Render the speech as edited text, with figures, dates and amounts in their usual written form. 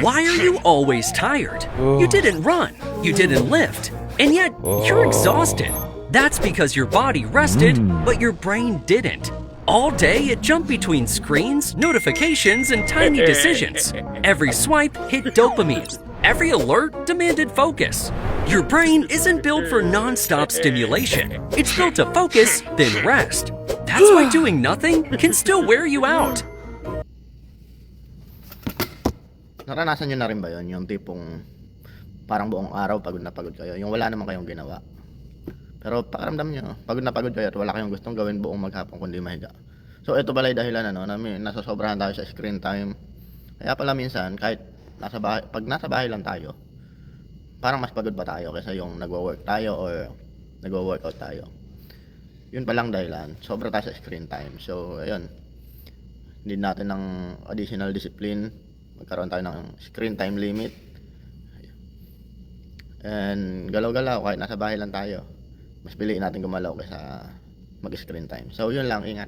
Why are you always tired? You didn't run, you didn't lift, and yet you're exhausted. That's because your body rested, but your brain didn't. All day it jumped between screens, notifications, and tiny decisions. Every swipe hit dopamine. Every alert demanded focus. Your brain isn't built for non-stop stimulation. It's built to focus, then rest. That's why doing nothing can still wear you out. Naranasan nyo na rin ba yun? Yung tipong parang buong araw pagod na pagod kayo. Yung wala naman kayong ginawa. Pero pakiramdam nyo, pagod na pagod kayo at wala kayong gustong gawin buong maghapon kundi mahiga. So ito pala yung dahilan na nasasobrahan tayo sa screen time. Kaya pala minsan kahit pag nasa bahay lang tayo, parang mas pagod pa tayo kaysa yung nagwo-work tayo or nagwo-workout tayo. Yun palang dahilan, sobra tayo sa screen time. So ayun, need natin ng additional discipline. Magkaroon tayo ng screen time limit. And galaw-galaw kahit nasa bahay lang tayo. Mas piliin natin gumalaw kaysa mag-screen time. So yun lang, ingat.